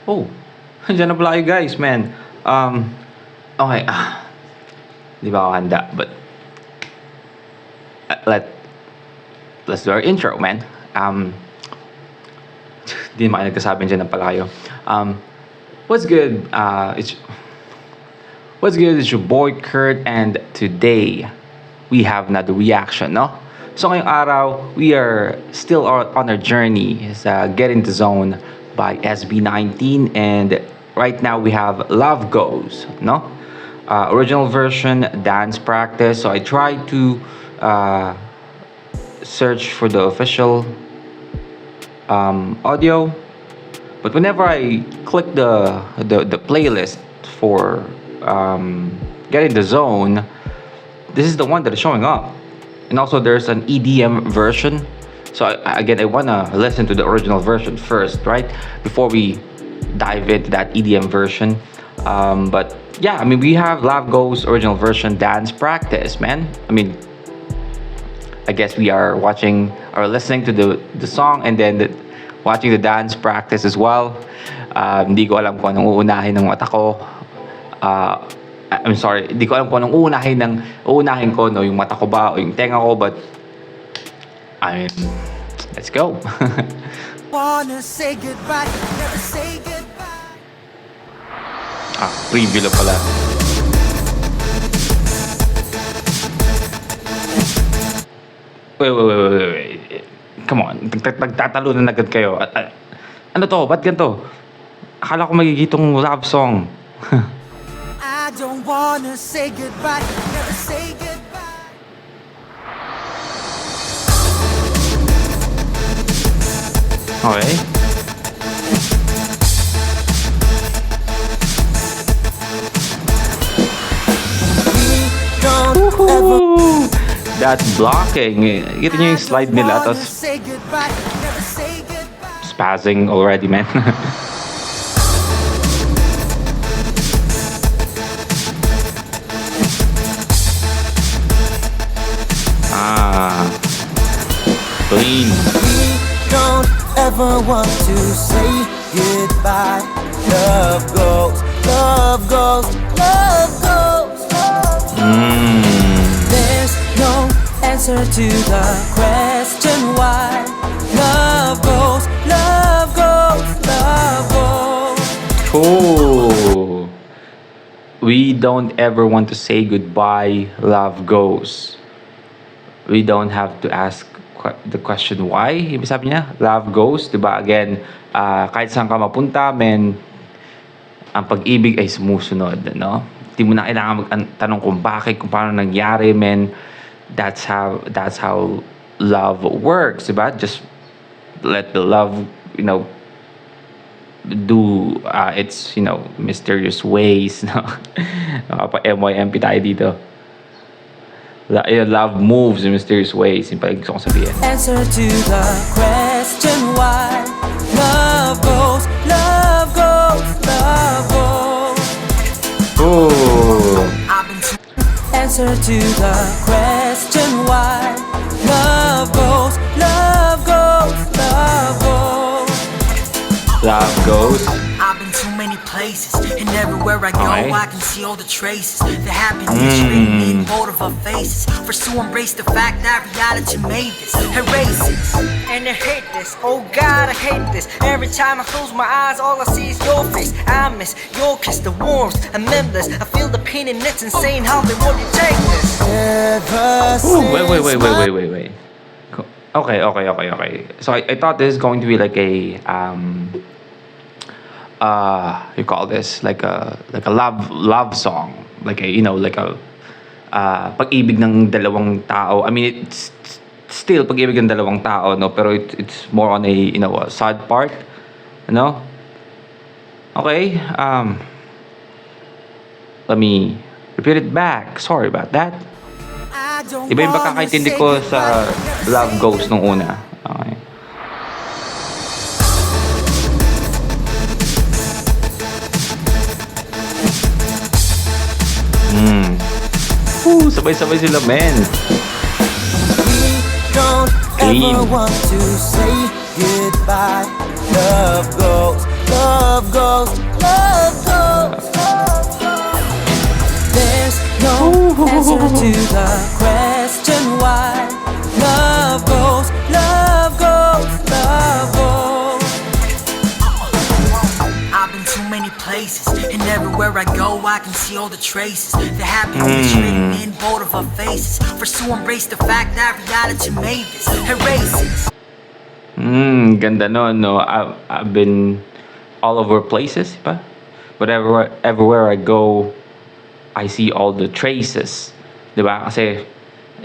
Oh, andiyan na pala kayo guys, man. Okay, di ba ako handa? But, uh, let, let's do our intro, man. Di naman kayo nagkasabi, dyan na pala kayo. What's good? What's good? It's your boy Kurt, and today, we have another reaction, no? So ngayong araw, we are still on our journey sa Get in the Zone by SB19, and right now we have Love Goes, no? Original version, dance practice. So I tried to search for the official audio, but whenever I click the playlist for Get in the Zone, this is the one that is showing up. And also there's an EDM version. So again, I wanna listen to the original version first, right? Before we dive into that EDM version. But yeah, I mean, we have Love Goes original version dance practice, man. I mean, I guess we are watching or listening to the song and then watching the dance practice as well. Hindi ko alam kung anong uunahin ng mata ko. I'm sorry, hindi ko alam kung anong uunahin ko, no, yung mata ko ba o yung tenga ko, but let's go. Wanna say goodbye, never say goodbye. Preview lang pala. Wait. Come on, nagtatalunan agad kayo. Ano to? Ba't ganito? Akala ko magigitong love song. I don't wanna say goodbye, never say goodbye. Okay. Woohoo! That blocking. Kita nyo yung slide nila, tapos Say goodbye, never say goodbye. spazzing already, man. Clean. We don't ever want to say goodbye. Love goes, love goes, love goes. There's no answer to the question why. Love goes, love goes, love goes. Cool. We don't ever want to say goodbye. Love goes. We don't have to ask the question why. Ibig sabi niya, love goes, diba? Again, kahit saan ka mapunta, men, ang pag-ibig ay sumusunod, no? Hindi mo na kailangan magtanong kung bakit, kung paano nangyari, men. That's how love works, diba? Just let the love, do its, mysterious ways, no? Pa-MYMP tayo dito. Love moves in mysterious ways. Yung pala gusto kong sabihin. Answer to the question why. Love goes, love goes, love goes. Ooh. Answer to the question why. Love goes, love goes, love goes. Love goes. I've been to many places, and everywhere I go, Okay. I can see all the traces. The happiness written in both of our faces. First to embrace the fact that reality made this, erase it. And I hate this, oh God, I hate this. Every time I close my eyes, all I see is your face. I miss your kiss, the warmth, I'm endless. I feel the pain and it's insane how they want to take this. Ooh, wait. Okay. So I thought this is going to be like a you call this like a love song, like a pag-ibig ng dalawang tao. I mean, it's still pag-ibig ng dalawang tao, no, pero it's more on a sad part, no? Okay, let me repeat it back. Sorry about that. Iba yung pagkakaintindi ko sa Love Goes nung una. Okay. Sabay-sabay sila, men. We don't Clean. ever want to say goodbye. Love goes, love goes, love goes. There's no answer to the question why. Love goes, love goes, love goes. I've been to many places, and everywhere I go, I can see all the traces. The happiness written in both of our faces. First to embrace the fact that reality made this. Erases. Ganda nun, no? I've been all over places, pa. But everywhere I go, I see all the traces. Diba? Kasi,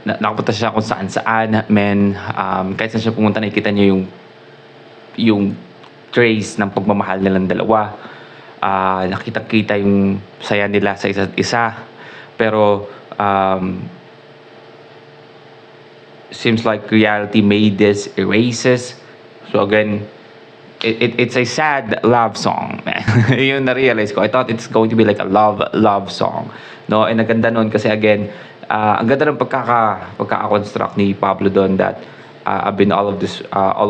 nakapunta siya kung saan-saan, men. Kahit saan siya pumunta, nakikita niyo yung trace ng pagmamahal nilang dalawa. Nakita-kita yung saya nila sa isa't isa. Pero, seems like reality made this erases. So again, it's a sad love song, man. Yun na-realize ko. I thought it's going to be like a love song. No? And ang ganda nun kasi again, ang ganda ng pagkaka-construct ni Pablo doon that I've been all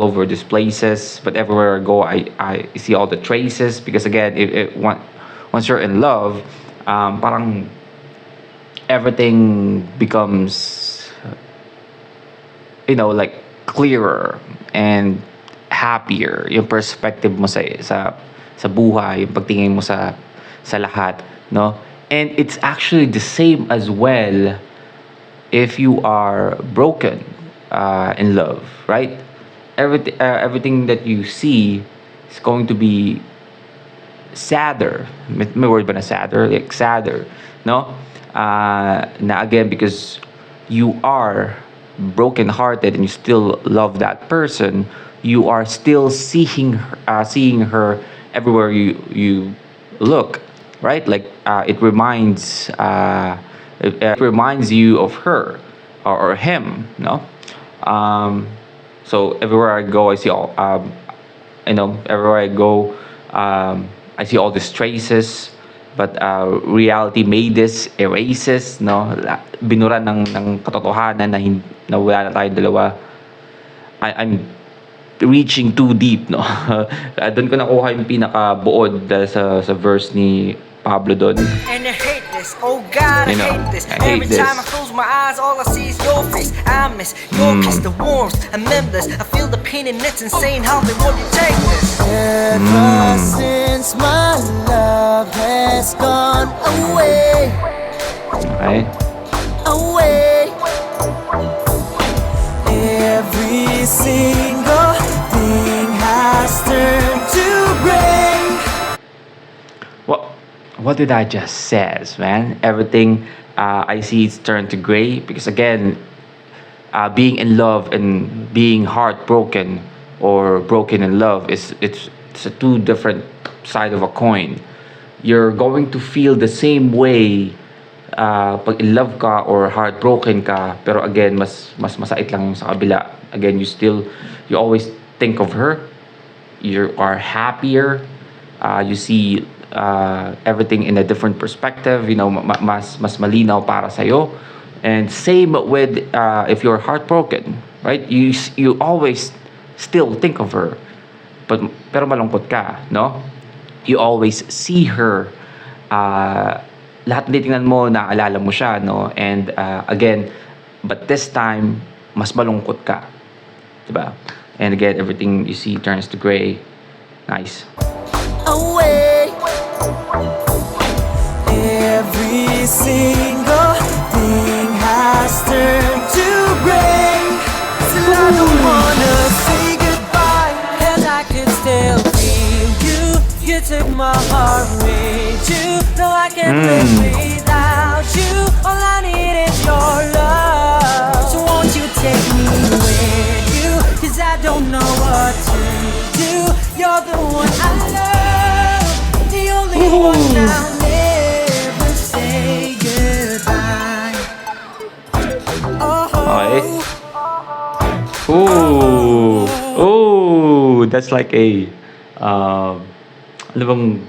over these places, but everywhere I go, I see all the traces because again, once you're in love, parang everything becomes, like clearer and happier yung perspective mo sa buhay, yung pagtingin mo sa lahat, no? And it's actually the same as well if you are broken in love, right? Everything that you see is going to be sadder. May word ba na sadder? Like sadder, no? Na again, because you are broken-hearted and you still love that person, you are still seeing her everywhere you look, right? Like it reminds you of her or him, no? So everywhere I go, I see all everywhere I go, I see all these traces. But reality made this erases, no? Binura ng katotohanan na wala na tayong dalawa. I'm reaching too deep, no? Doon ko nakuha yung pinaka-buod sa verse ni Pablo doon. And I hate this, oh God, I hate this. I hate Every time I this. close my eyes, all I see is your face. I miss your kiss, the warmth, I'm endless. I feel the pain and it's insane how they want to take this. Ever since my love has gone away, Okay? away, every single thing has turned to gray. What did I just says, man? Everything I see is turned to gray because again, being in love and being heartbroken or broken in love it's a two different side of a coin. You're going to feel the same way pag in love ka or heartbroken ka, pero again mas masait lang yung sa kabila. Again, you always think of her. You are happier. You see everything in a different perspective, mas malinaw para sa'yo. And same with if you're heartbroken, right? You always still think of her, pero malungkot ka, no? You always see her. Lahat na tingnan mo, naalala mo siya, no? And again, but this time, mas malungkot ka, diba? And again, everything you see turns to gray. Nice. Away, every single thing has turned to gray. Still I don't wanna say goodbye, 'cause I can still feel you. You took my heart with you. No, I can't live without you. All I need is your love. So won't you take me with you? 'Cause I don't know what to do. You're the one I love, the only one I'll never say goodbye. Okay. Ooh, that's like a ano bang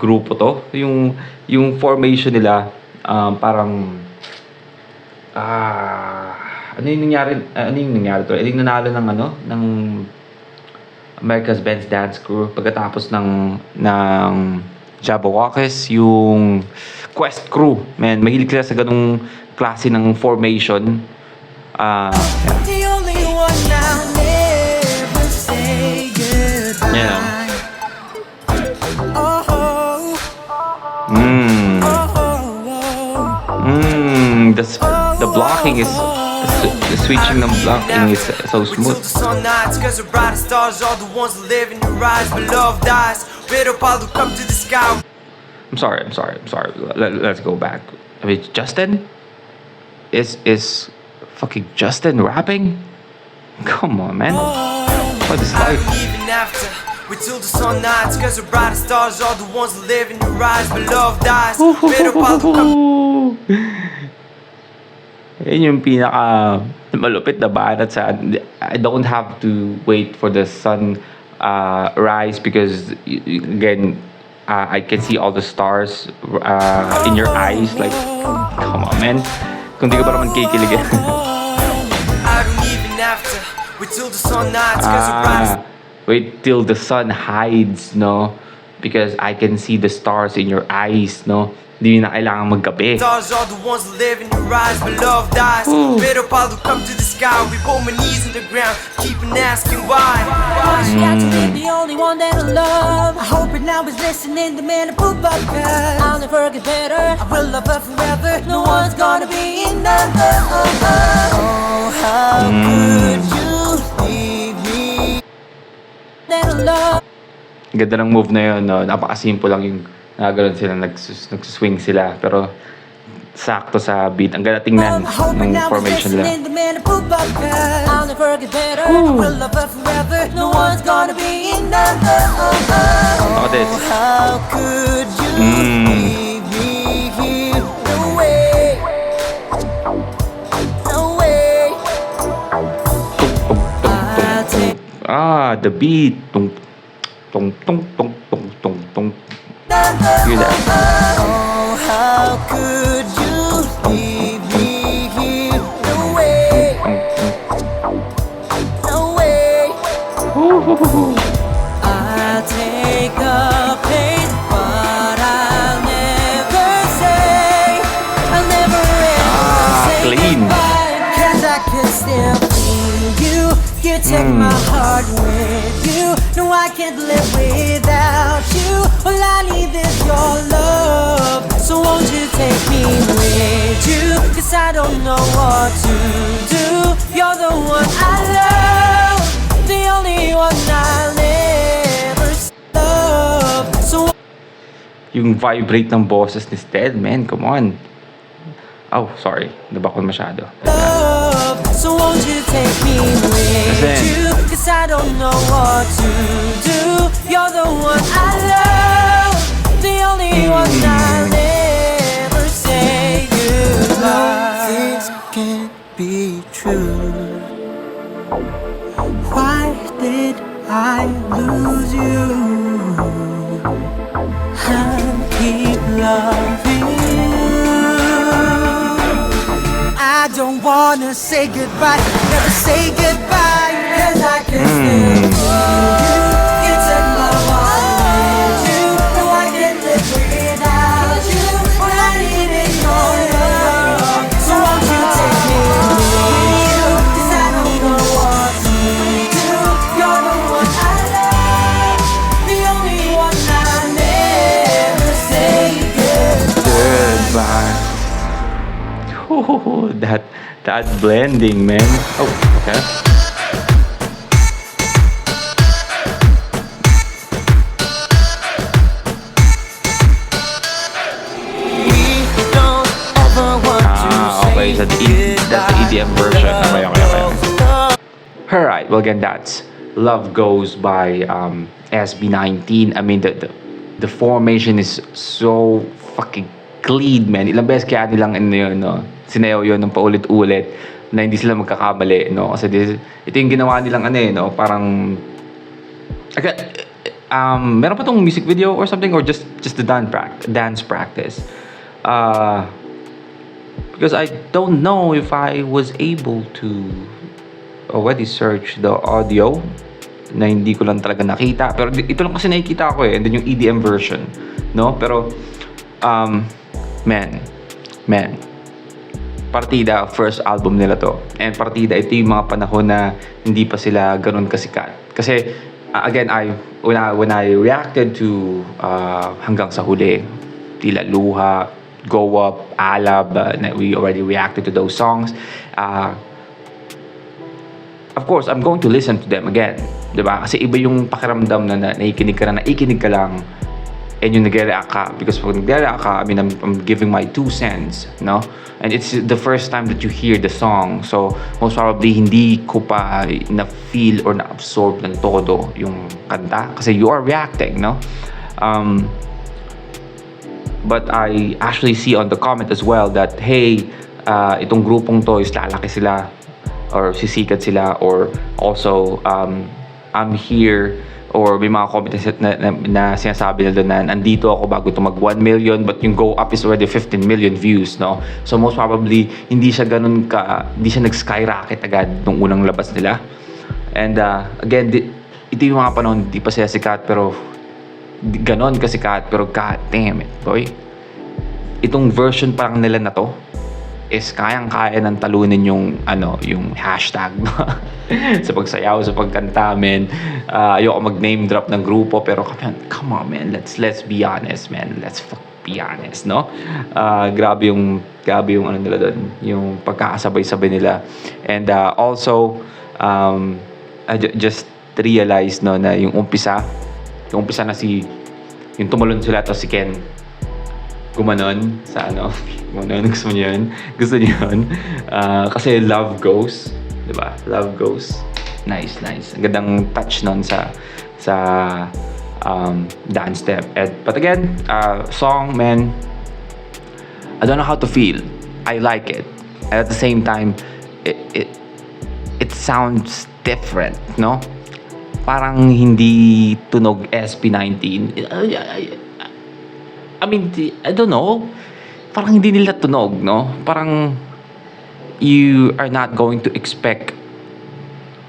grupo to? Yung formation nila parang ano yung nangyari to? Ano yung nanalo ng America's Benz Dance Crew. Pagkatapos ng Jabberwockers, yung Quest Crew. Man, mahilig sila sa ganung klase ng formation. Yeah. The only one I'll never say goodbye. Yeah. Oh, oh, Mm. oh, The blocking is the switching ng blocking is so We smooth. till the sun nights, cause the brightest stars are the ones that live in your eyes. But love dies, bitter pile will come to the sky. I'm sorry. Let's go back. I mean, Justin? Is fucking Justin rapping? Come on, man. What is I life? don't even after. We till the sun nights, cause the brightest stars are the ones that live in your eyes. But love dies, bitter pile will come. Yun yung pinaka malupit na banat sa I don't have to wait for the sun rise because again I can see all the stars in your eyes. Like, come on, man. Kung di ka pa naman kikilig. I don't even after. We till the sun nights, cause the brightest Wait till the sun hides, no? Because I can see the stars in your eyes, no? Hindi na kailangan magkape. stars are the ones that live in your eyes. But love dies, bitter pile will come to the sky. We put my knees in the ground, keep on asking why. Why she got to be the only one that I love? I hope it now is listening to man and poop up, cause I'll never get better. I will love her forever. No one's gonna be another. Oh, how could you leave me? That I love. Ang ganda ng move na yun, no? Napakasimple lang yung nagaganon sila, nagsuswing sila. Pero sakto sa beat. Ang ganda tingnan I hope it ng now is formation nila. listening to man and poop up, cause I'll never get better. I will love her forever. No one's gonna be another. Look at this. How could you leave me here? No way. No way. I'll take The beat. Tung, tung, tung, tung, tung, tung, tung. another. Hear that? Oh, how could you leave me here? No way. No way. I'll take the pain, but I'll never say, I'll never ever say clean. goodbye. 'Cause I can still feel you. You take my heart with you. No, I can't live without you. All I need is your love. So won't you take me with you? 'Cause I don't know what to do. You're the one I love, the only one I'll ever love. So Yung vibrate ng boses ni Stead, man. Come on. Oh, sorry. Nabakol masyado. love. So won't you take me with Listen. you? 'Cause I don't know what to do. You're the one I love, the only one I'll ever say goodbye. This can't be true. Why did I lose you? I'll keep loving you. I don't wanna say goodbye, never say goodbye, 'cause I can still feel you. You took my heart with you. No, I can't live without you. All I need is your love. So won't you take me with you? 'Cause I don't know what to do. You're the one I love, the only one I'll never say goodbye. Goodbye. Oh, that blending, man. Oh, okay. We don't ever want to Okay. say That's the EDM version. Okay. goodbye. Alright, well again, that's Love Goes by SB19. I mean, the formation is so fucking clean, man. Ilang beses kaya nilang yun, no? Sinayaw yun ng paulit-ulit na hindi sila magkakamali, no? Kasi ito yung ginawa nilang no? Parang meron pa tong music video or something, or just the dance practice. Because I don't know if I was able to already search the audio. na hindi ko lang talaga nakita. Pero ito lang kasi nakikita ko and then yung EDM version, no? Pero, man, Partida, first album nila to. And Partida, ito yung mga panahon na hindi pa sila ganun kasikat. Kasi, again, when I reacted to Hanggang sa Huli, Tila Luha, Go Up, Alab, we already reacted to those songs. Of course, I'm going to listen to them again. Diba? Kasi iba yung pakiramdam na naikinig ka lang, and yung nagre-react ka. Because pag nagre-react ka, I mean, I'm giving my 2 cents, no? And it's the first time that you hear the song. So, most probably, hindi ko pa na-feel or na-absorb ng todo yung kanta. Kasi you are reacting, no? But I actually see on the comment as well that, hey, itong grupong to is lalaki sila or sisikat sila, or also I'm here, or may mga comment na sinasabi nila na andito ako bago ito mag 1 million, but yung Go Up is already 15 million views, no? So most probably hindi siya nag-skyrocket agad nung unang labas nila. And again, ito yung mga panahon di pa sila sikat, pero ganon kasikat, pero god damn it, boy. Itong version parang nila na to is kayang-kaya ng talunin yung hashtag sa pagsayaw, sa pagkanta, men. Ayoko mag-name drop ng grupo, pero come on, man, let's be honest, man. Let's be honest, no? Grabe yung ano nila doon, yung pagkakasabay-sabay nila. And also, I just realized, no, na yung umpisa na yung tumalon sila, to si Ken gumanon sa gumanon, gusto niyo yun. Kasi Love Goes, diba? Love Goes, nice. Ang gandang touch nun sa dance step. But again, song, man, I don't know how to feel. I like it. And at the same time, it sounds different, no? Parang hindi tunog SB19. I mean, I don't know. Parang hindi nila tunog, no? Parang you are not going to expect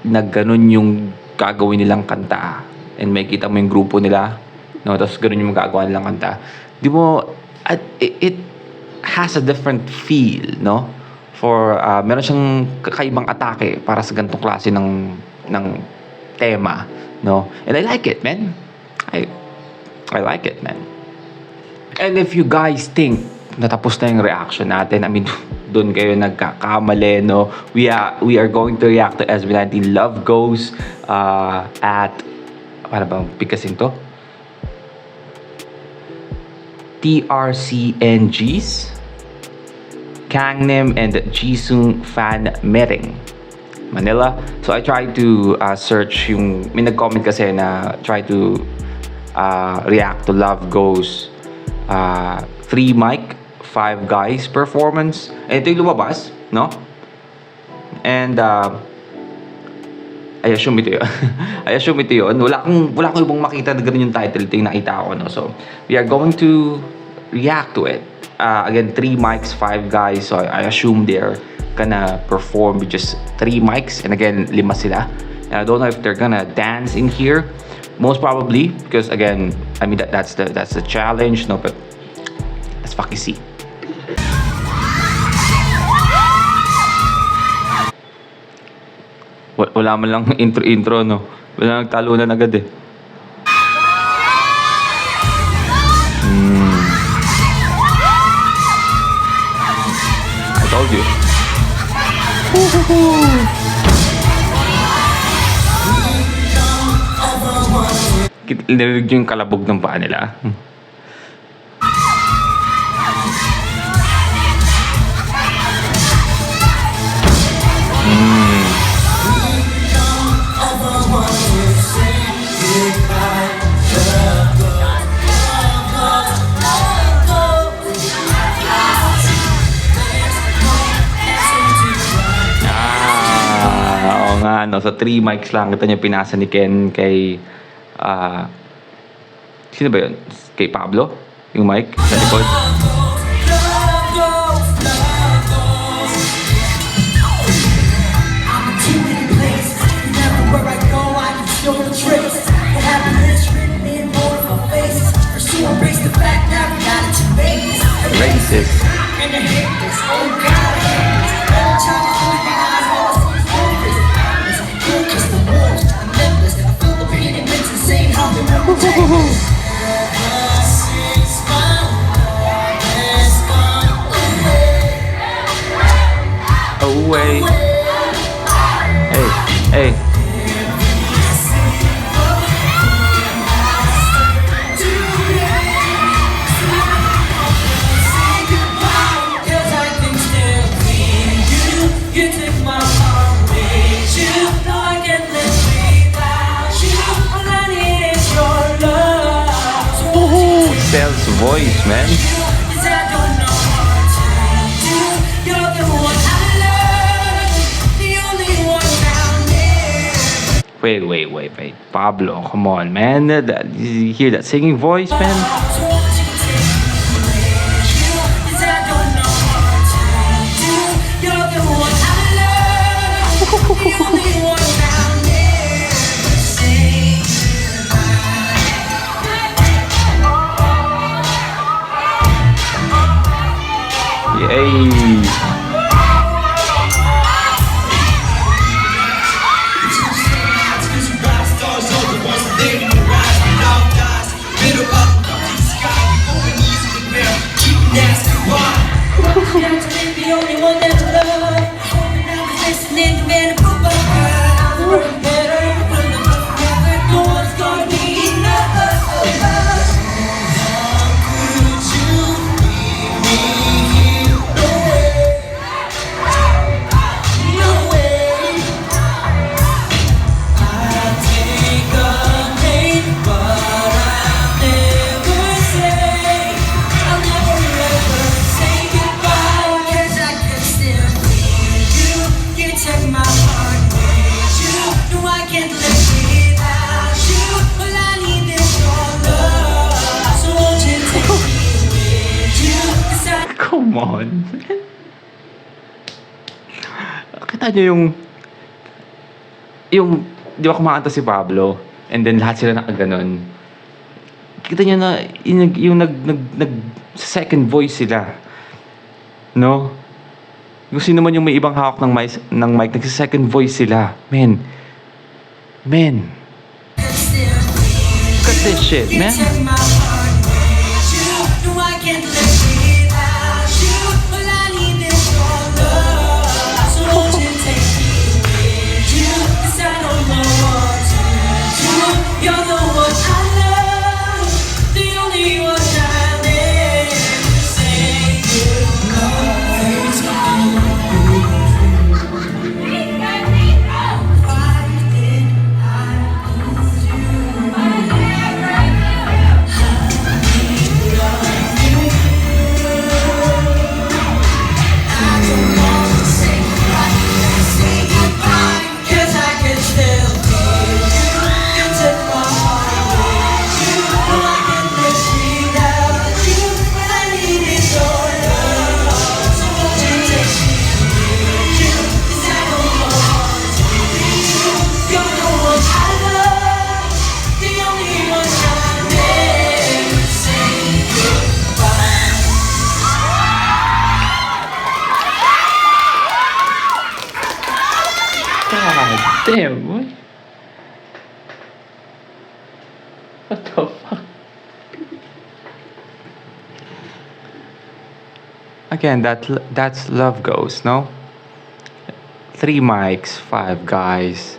na ganun yung gagawin nilang kanta. And may kita mo yung grupo nila, no? Tapos ganun yung magagawa nilang kanta. Di mo, it has a different feel, no? For, meron siyang kakaibang atake para sa ganitong klase ng tema, no? And I like it, man. I like it, man. And if you guys think natapos na yung reaction natin, I mean, doon kayo nagkakamali, no? We are going to react to SB19 Love Goes at, para bang pikasin to? TRCNGs, Kangnim, and Jisung Fan Mering, Manila. So I tried to search yung, may nag-comment kasi na try to react to Love Goes 3 mic, 5 guys performance. And ito yung lumabas, no? And I assume ito yun. Wala akong ibang makita na ganun yung title. Ito yung nakita ko, no? So we are going to react to it. Again, 3 mics, 5 guys. So I assume they're gonna perform with just 3 mics. And again, 5 sila. And I don't know if they're gonna dance in here. Most probably, because again, I mean that's the challenge, no? But let's fucking see. Wala man lang intro, no? Wala nagtalunan agad eh. I told you. Narinig yung kalabog ng paa nila. Oo nga, no? So 3 mics lang. Kita niyo pinasa ni Ken kay sino ba yun? Kay Pablo? Yung mic sa likod. Oh God, I hate this. Every time I close my eyes, all I see is hopeless. Eyeless, focus, the walls, I'm limitless. I feel the pain, it makes insane how they want to take this. Away. Hey, hey. Cause I can still feel you. You take my heart with you. No, I can't live without you. All I need is your love. So Ooh, Cell's voice, man. is I don't know what to do. You're the one I love. The only one around me. Wait. Pablo, come on, man. You hear that singing voice, man? So won't you take me with you? 'Cause I don't know what to do. You're the one I love. The only one around me. Say Yay. Not to be the only one that you love. Hoping I was listening to men who but I was working better. When the love forever, no one's gonna be enough. No way. I take the pain, but I'll never say, I'll never ever say goodbye. 'Cause I can still feel you. You take my heart with you. No, I can't live without you. All I need is your love. So won't you take me with you? 'Cause I Come on. Kita nyo yung, di ba kumakanta si Pablo, and then lahat sila nakaganon. Kita nyo na, yung second voice sila. No? Kung sino man yung may ibang hawak ng mic, nagsa-second voice sila. Man. can still feel Look at this shit, you. man. Take my heart with you. No, I can't live without you. All I need is your love. So won't you take me with you? 'Cause I don't know what to do. You're the one I love. The only one I'll ever say goodbye. 'Cause I can still feel you. You took my heart with you. No, I can't live without you. All I need is your love. So won't you take me with you? 'Cause I don't know what to do. You're the one I love. The only one I'll ever say goodbye. God damn, boy. What the fuck? Again, that's Love Goes, no? 3 mics, 5 guys.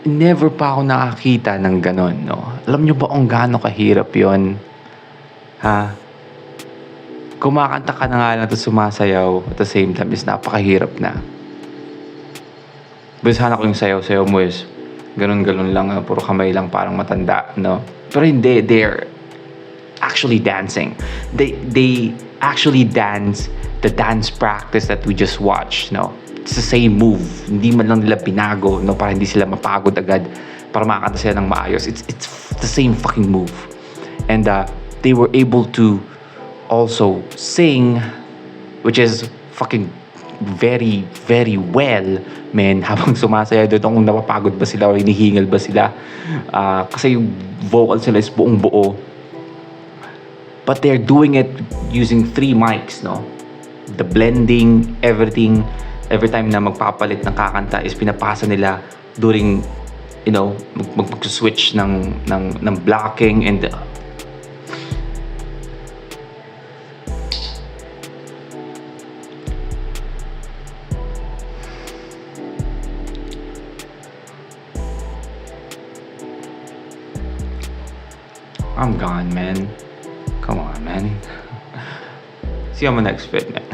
Never pa ako nakakita ng ganon, no? Alam nyo ba kung gaano kahirap yon? Ha? Kumakanta ka na nga lang at sumasayaw at the same time is napakahirap na. Basahan ko yung sayaw-sayaw mo is ganun-ganun lang, puro kamay lang parang matanda, no? Pero hindi, they're actually dancing. They actually dance the dance practice that we just watched, no? It's the same move. Hindi man lang nila binago, no? Para hindi sila mapagod agad, para makakanta sila ng maayos. It's the same fucking move. And they were able to also sing, which is fucking very, very well, man, habang sumasaya doon kung napapagod ba sila o hinihingal ba sila. Kasi yung vocals nila is buong buo. But they're doing it using 3 mics, no? The blending, everything, every time na magpapalit ng kakanta is pinapasa nila during, you know, mag-switch ng blocking and I'm gone, man. Come on, man. See you on my next fit, man.